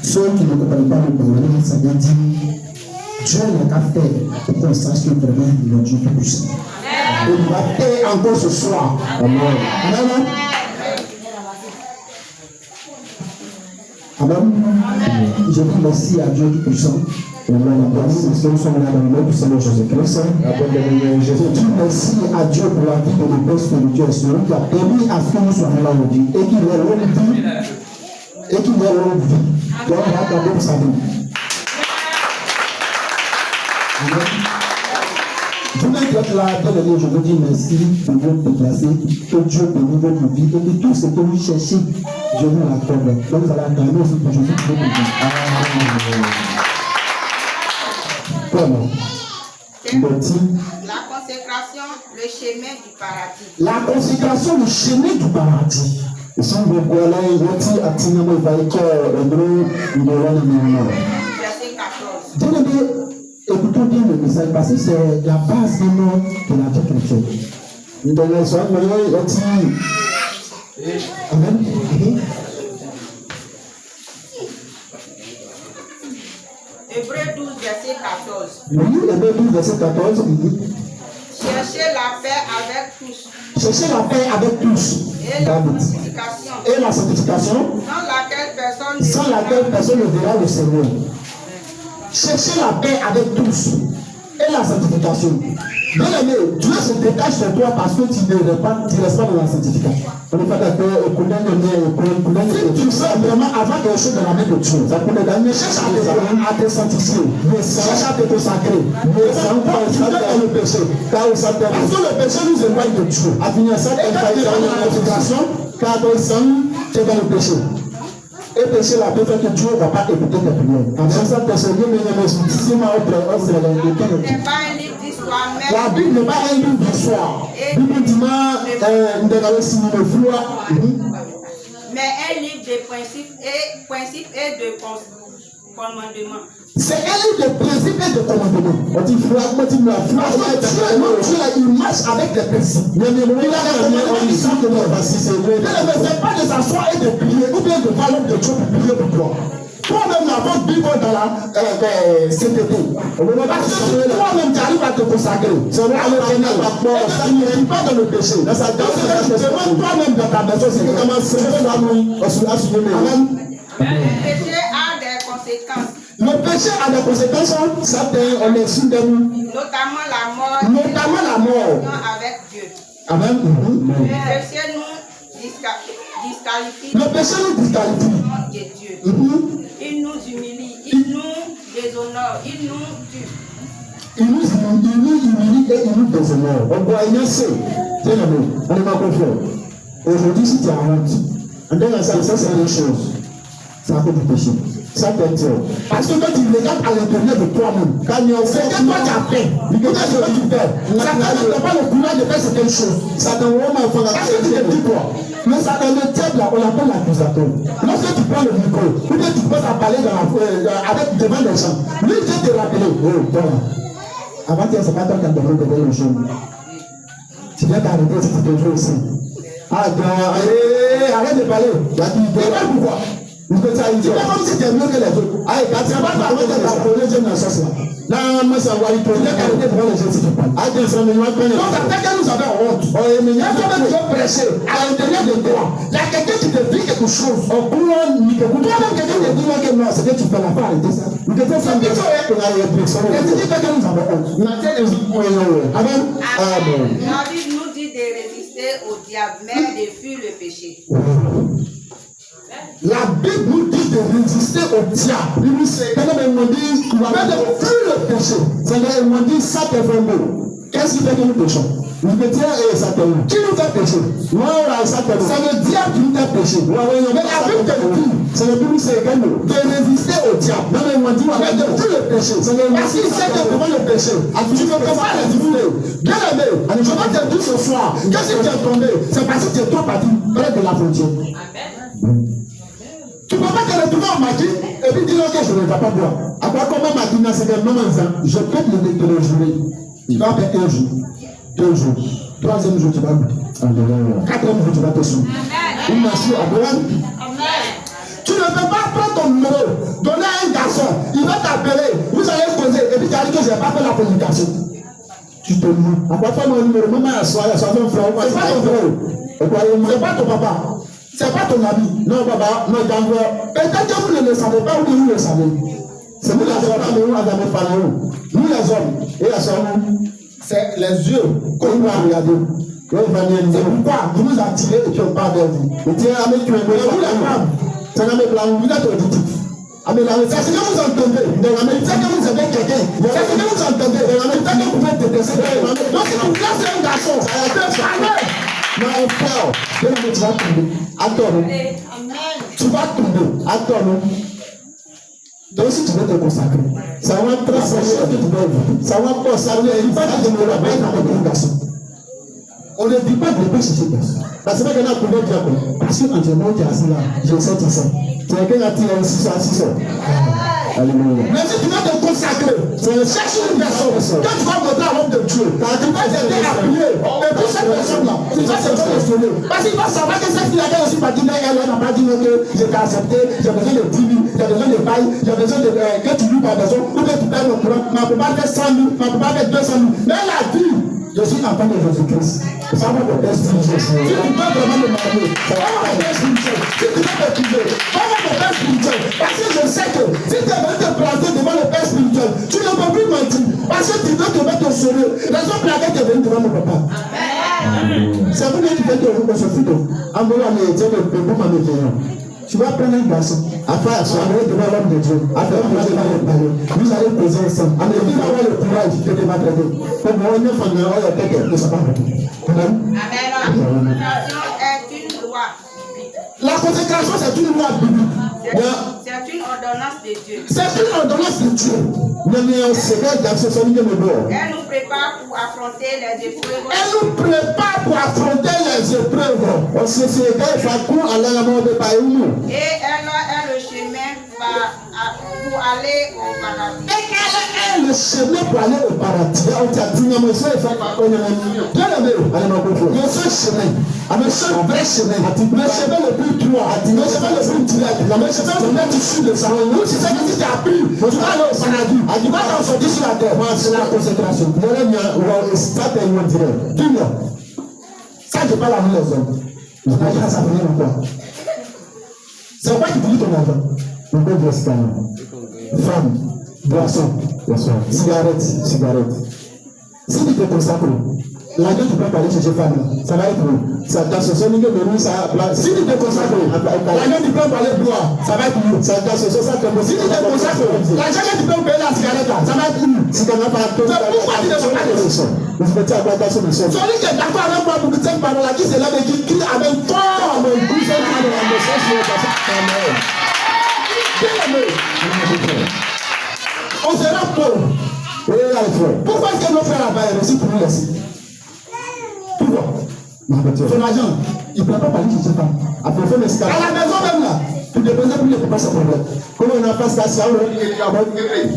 Ceux qui ne comprennent pas le parler, ça veut dire Dieu n'a qu'à faire pour qu'on sache que vraiment il est Dieu tout puissant. Et il va faire encore ce soir. Amen. Amen. Amen. Je dis merci à Dieu tout puissant. Parce que nous sommes là dans le nom du Seigneur Jésus-Christ. Je dis merci à Dieu pour la vie de nos pères de Dieu qui a permis à ce que nous soyons là aujourd'hui et qui leur longue vie. Et qui leur longue vie. Donc on va accorder pour sa vie. Vous qui êtes là, je vous dis merci de votre déplacé, que Dieu bénisse votre vie et que tout ce que vous cherchez, je vous l'accorde. Donc vous allez acclamer aussi pour Jésus pour votre vie. Comment? La consécration, le chemin du paradis. La consécration, le chemin du paradis. Verset 14. Écoutons bien le message parce que c'est la base même de la vie chrétienne. Amen. Hébreux 12, verset 14. Oui, Hébreux 12, verset 14. Cherchez la paix avec tous. Cherchez la paix avec tous. Et la sanctification. Et la sanctification. Sans laquelle personne ne verra le Seigneur. Cherchez la paix avec tous. Et la sanctification. Bien aimé, Dieu se détache de toi parce que tu ne restes pas dans la sanctification. On n'est pas d'accord. Si tu sais vraiment avoir quelque chose dans la main de Dieu, cherche à te sanctifier, cherche à te consacrer, tu es dans le péché. Parce que le péché nous éloigne de Dieu. Et quand tu es dans la sanctification, car tu es dans le péché. Et péché la paix fait que Dieu ne va pas écouter tes prières. En ça, la Bible n'est pas un livre d'histoire. La Bible dit mais un livre de principes et de commandements. C'est un livre de principes et de commandements. Il marche avec des principes. C'est pas de s'asseoir et de prier ou bien de parler de Dieu pour prier pour toi. Toi-même, la bonne Bible dans la CTT. Toi-même, tu arrives à te consacrer. Tu n'es pas dans le péché. Toi-même, dans ta maison, c'est comment c'est. Amen. Le péché a des conséquences. Le péché a des conséquences. Ça, on est sous de nous. Notamment la mort. Avec Dieu. Amen. Le péché nous disqualifie. Le péché nous disqualifie. De Dieu. Il nous humilie, il nous déshonore, il nous tue. Il nous humilie et il nous déshonore. On doit inverser. On est pas confiant. Aujourd'hui, si tu as honte, ça c'est une chose. C'est à cause du péché. Ça peut être. Parce que quand tu regardes à l'intérieur de toi-même, c'est que toi tu as fait. Peut-être que tu fais. Ça n'a pas le courage de faire certaines choses. Ça te rend mal. Parce que tu te dis quoi? Mais ça dans le diable là, on l'appelle l'accusateur. Lorsque tu prends le micro, ou bien tu peux parler avec devant les gens, lui vient te rappeler. Oh, bon. Avant que c'est pas toi qui as demandé devant les gens. Tu viens t'arrêter si tu te joues aussi. Ah, arrête de parler. Pourquoi? Tu fais comme si tu es mieux que les autres. Ah, quand tu vas parler de la police, j'aime la sauce là. Là, moi, ça va, il faut arrêter devant les gens si tu parles. Ah, donc, ça fait que nous avons honte. Il y a quand même prêcher à l'intérieur de toi. Il y a quelqu'un qui te dit quelque chose. Toi-même, quelqu'un te dit que non, c'est que tu fais la part arrêter ça. Nous devons faire des choses pour la réflexion. Et tu dis que nous avons honte. Amen. Amen. La Bible nous dit de résister au diable, mais de fuir le péché. La Bible nous dit de résister au diable. Il nous dit, quand on dit, tu vas de fuir le péché. C'est-à-dire, on dit, ça te fait beau. Qu'est-ce qui fait que nous péchons? Nous péchons et Satan. Qui nous fait pécher? C'est le diable qui nous fait pécher. Mais la Bible te dit, c'est le Bible c'est égal, de résister au diable. Non, mais on dit, on va de fuir le péché. Parce qu'il sait que devant le péché, tu ne peux pas résister. Bien aimé, je vais te dire ce soir, que si tu es tombé, c'est parce que tu es trop parti près de la frontière. Tu ne peux pas te retrouver en dit, et puis dis-leur que je ne vais pas boire. Après, comment m'a dit, je peux te le jurer. Tu vas faire un jour, 2 jours, 3e jour, tu vas goûter. 4e jour, tu vas te souvenir. Une nation adorable. Tu ne peux pas prendre ton numéro, donner à un garçon, il va t'appeler, vous allez causer, et puis tu as dit que je n'ai pas fait la communication. Tu te mens. À quoi faire mon numéro? Maman, il y a son frère. C'est pas ton frère. C'est pas ton papa. C'est pas ton ami. Non, papa, non, t'envoie. Peut-être que vous ne le savez pas ou que vous le savez. C'est nous les hommes, mais nous n'avons pas nous. Nous les hommes, et la soeur, c'est les yeux qu'on va regarder. C'est pourquoi vous nous attirez et qu'on parle de vous. Et tiens, avec tu es vous les femmes. C'est un homme blanc, vous êtes auditif. C'est ce que vous entendez. C'est que vous avez quelqu'un. C'est ce que vous entendez. C'est que vous pouvez détester. Donc si vous placez un garçon, non, on parle. Tu vas tomber. Attends. Tu vas tomber. Attends. Donc si tu veux te consacrer, ça va transformer ce que tu dois vivre. Ça va consacrer. Il ne faut pas que tu me rappelles avec un garçon. On ne dit pas de ne pas chercher personne. Parce que maintenant, pour dire parce qu'entièrement, tu es assis là, je sais ça. Tu es quelqu'un qui a 6 ans. Alléluia. Mais si tu vas te consacrer, cherche une personne. Quand tu vas monter à l'homme de Dieu, tu vas t'aider à prier. Et pour cette personne-là, tu vas te questionner. Parce qu'il va savoir que cette fille-là, aussi pas dit, elle n'a pas dit que je t'ai accepté, j'ai besoin de 10 000, j'ai besoin de bail, j'ai besoin de que tu loues par maison, ou que tu payes mon courant, mais on ne peut pas faire 100 000, mais on ne peut pas faire 200 000. Mais elle a dit, je suis enfant de Jésus-Christ. Ça va me faire spirituel. Si tu peux vraiment me marier, ça va me faire spirituel. Si tu peux me priver, ça va me faire spirituel. Parce que je sais que si tu veux te planter devant le Père spirituel, tu ne peux plus mentir. Parce que tu veux te mettre au sérieux. Raison pour laquelle tu es venu devant mon papa. C'est vous qui faites que vous se foutez. En voyant les étiens, le peu pour m'amener. Tu vas prendre un garçon, afin à soigner devant l'homme de Dieu, afin de poser dans le palais. Vous allez poser ensemble. Amen. Vous avez le courage de te maltraiter. Pour moi, on est fan de la tête, ne soit pas répété. Amen. Amen. Est une loi. La consécration, c'est une loi biblique. C'est une ordonnance de Dieu. C'est une ordonnance de Dieu. Elle nous prépare pour affronter les épreuves. Elle nous prépare pour affronter les épreuves. Et elle est le chemin pour aller au paradis. Et quel est le chemin pour aller au paradis? Le seul chemin, le seul vrai chemin, le chemin le plus droit, le chemin le plus direct, le chemin le plus issu de ça. C'est ça que si tu as pris, tu vas aller au paradis. Tu vas t'en sortir sur la terre. C'est la consécration. Dis-moi. Ça, je parle à nous les hommes. Je n'ai pas ça venir encore. C'est quoi qui dit ton argent? On peut dire ça. Femme, boisson, cigarette. Si tu te consacres, l'argent tu peux aller chercher femme, ça va être où? Ça t'associe au de nous, ça si tu te consacres, l'argent tu peux aller boire, ça va être où? Ça t'associe, ça te si tu te consacres, l'argent que tu peux payer la cigarette là, ça va être où? Si tu n'as pas pourquoi tu ne fais pas de leçons? Vous faites à quoi attention de ça? Celui qui est d'accord avec moi pour cette parole-là, qui se lève et qui crie avec fort, mon cousin, dans la leçon sur le passage. On sera pauvre. Pourquoi est-ce que nos frères là-bas est aussi pour nous laisser? Pourquoi? Son argent, il ne peut pas parler sur cette femme. Après, il fait l'escalade. À la maison même là, tu déposes plus, il ne peut pas se problème. Comment on a fait ça?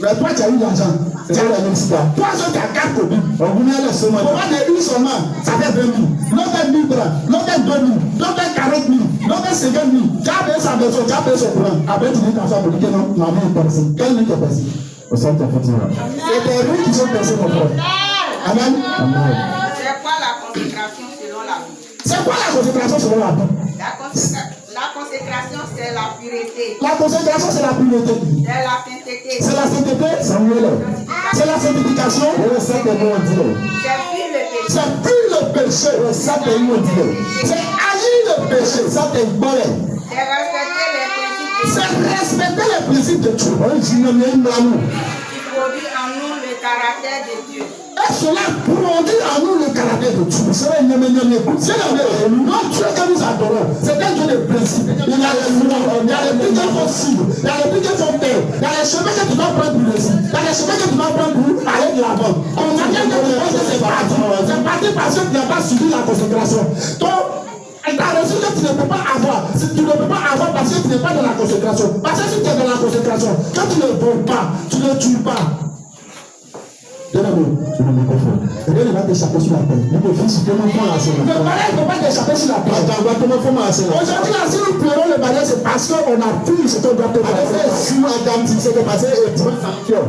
Mais toi, tu as eu l'argent. C'est ça la même histoire. Toi, tu as 4 copines. On vous met la somme. On va de une seulement, ça fait 20 000. L'autre 1000 francs, l'autre 2 000, l'autre 40 000, l'autre 50 000. Tu as payé sa maison, tu as payé son courant. Après, tu dis qu'en fait, tu dis que non, ma main est percée. Quelle main est percée? Au centre de c'est des rues qui sont percées, mon frère. Amen. C'est quoi la consécration selon la Bible? C'est quoi la consécration selon la Bible? La consécration, c'est la pureté. La consécration, c'est la pureté. C'est la sainteté. C'est la sainteté, Samuel. C'est la sanctification. C'est fuir le péché. C'est fuir le péché. C'est agir le péché. C'est respecter les principes de Dieu. C'est respecter les principes de Dieu. Qui produit en nous le caractère de Dieu. Et cela produit en nous le caractère de Dieu. C'est notre Dieu que nous adorons. C'est un Dieu de principe. Il y a les lois, il y a les buts qu'il faut suivre, il y a les buts qu'il faut faire, il y a les chemins que tu dois prendre pour réussir, il y a les chemins que tu dois prendre pour aller de l'avant. On a bien de penser que c'est parti parce que tu n'as pas suivi la consécration. Donc, ta reçu que tu ne peux pas avoir, si tu ne peux pas avoir parce que tu n'es pas dans la consécration. Parce que si tu es dans la consécration, quand tu ne voles pas, tu ne tues pas. Donne-moi le microphone. Et là, il va t'échapper sur la tête. Le fils, comment prendre la scène? Le mariage ne peut pas t'échapper sur la tête. Comment prendre la scène? Aujourd'hui, là, si nous pleurons le mariage, c'est parce qu'on a pris ce qu'on doit te faire. Si Adam dit ce qui s'est passé, et tu vas faire.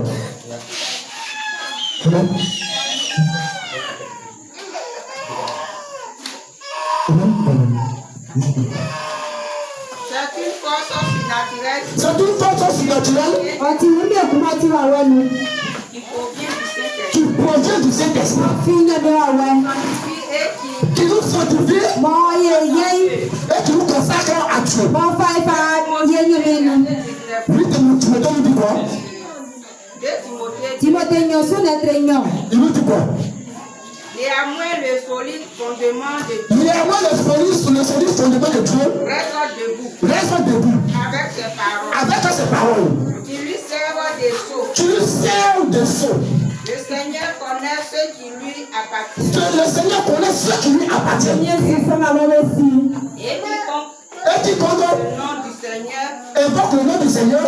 C'est une force surnaturelle. Qui provient du Saint-Esprit. Qui nous sanctifie et qui nous consacre à Dieu. Oui, Timothée nous dit quoi? Timothée il nous dit quoi? Néanmoins, le solide fondement de Dieu. Néanmoins, le solide fondement de Dieu reste debout. Avec ses paroles. Avec ses paroles. Qui lui servent des sceaux. Tu lui sers des sceaux. Le Seigneur connaît ceux qui lui appartiennent. Le Seigneur connaît ceux qui lui appartiennent. Et quiconque le nom du Seigneur invoque le nom du Seigneur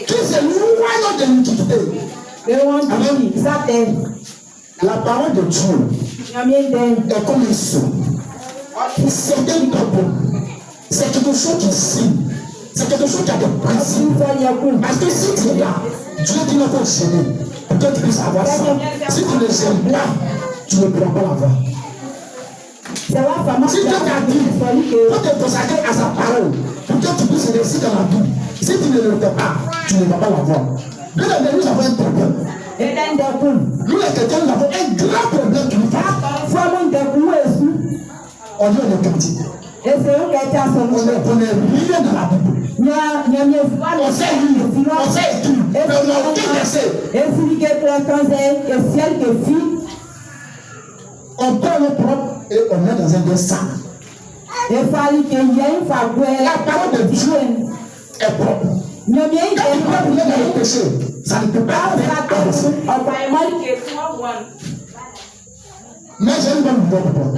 qui s'éloigne de l'iniquité. La parole de Dieu est comme un sceau. C'est un drapeau. C'est quelque chose qui signe. C'est quelque chose qui a des principes. Parce que si tu es là, Dieu dit non faut gêner pour que tu puisses avoir ça. Si tu ne gênes pas, tu ne pourras pas l'avoir. Si Dieu t'a dit, il faut te consacrer à sa parole pour que tu puisses réussir dans la vie. Si tu ne le fais pas, tu ne vas pas l'avoir. Nous avons un problème. Nous les chrétiens, nous avons un grand problème qui nous fait. On dit on est petit. On est rien dans la Bible. On sait lire, on sait écrire, mais on n'a aucun verset. On prend le propre et on met dans un deux sacs. La parole de Dieu est propre. Quand tu prends dans le péché, ça ne peut pas avancer. Mais j'ai une bonne nouvelle pour toi.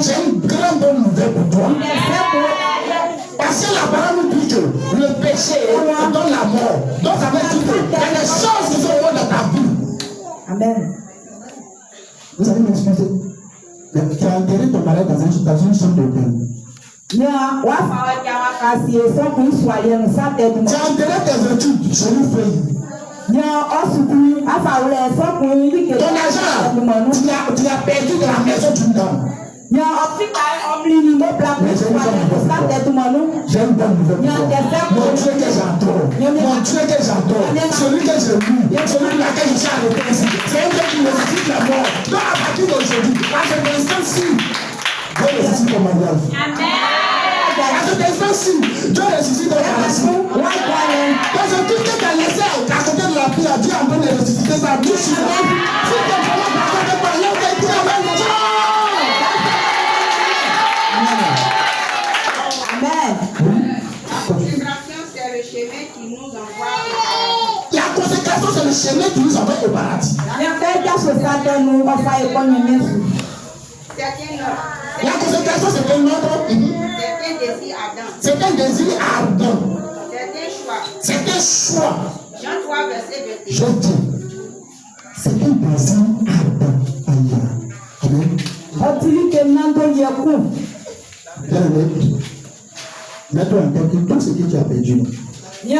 J'ai une grande bonne nouvelle pour toi. Parce que la parole nous dit que le péché donne la mort. Donc ça veut dire qu'il y a des choses qui sont bonnes dans ta vie. Amen. Vous allez m'excuser. Tu as enterré ton mari dans une chambre d'hôtel. Tu as enterré tes études chez une feuille. Ton argent, tu l'as perdu dans la maison d'une dame. Mais j'ai une bonne nouvelle. Mon Dieu que j'adore. Mon Dieu que j'adore. Celui que je loue. Celui laquelle je suis arrêté ici. C'est un Dieu qui nécessite la mort. Donc à partir d'aujourd'hui, à cet instant-ci, Dieu nécessite ton mariage. À cet instant-ci, Dieu nécessite ton mariage. Parce que tout ce que tu as laissé à côté de la pierre, Dieu est en train de ressusciter sa bouche. Si tu es vraiment à côté de parler, on va dire Amen. La consécration, c'est le chemin qui nous envoie au paradis. La consécration, c'est un ordre. C'est un désir ardent. C'est un choix. Jean 3, verset 21. Je dis, c'est un désir ardent. Amen. Mets-toi en tête que tout ce que tu as perdu. Dieu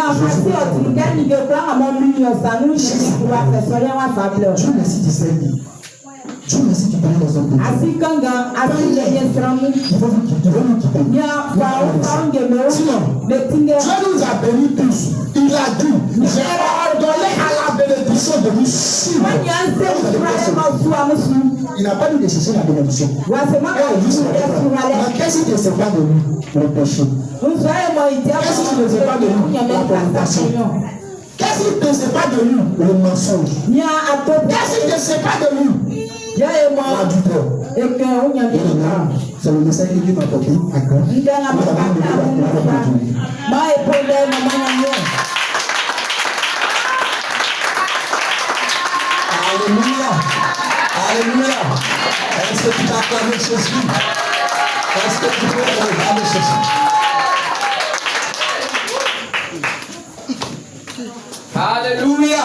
merci du Seigneur. Dieu merci du parler dans un peu. Il faut nous quitter. Sinon, Dieu nous a bénis tous. Il a dit, j'ai ordonné à la bénédiction de nous suivre. Il n'a pas dit de chercher la bénédiction. Mais qu'est-ce qui ne sait pas de nous? Le péché. Qu'est-ce qui ne sait pas de nous? La fornication. Qu'est-ce qui ne sait pas de nous? Le mensonge. Qu'est-ce qui ne sait pas de nous? L'adultère. C'est le message qui m'a porté à cœur. Alléluia. Alléluia. Est-ce que tu t'as acclamer Jésus. Parce que tu peux acclamer Jésus. Alléluia.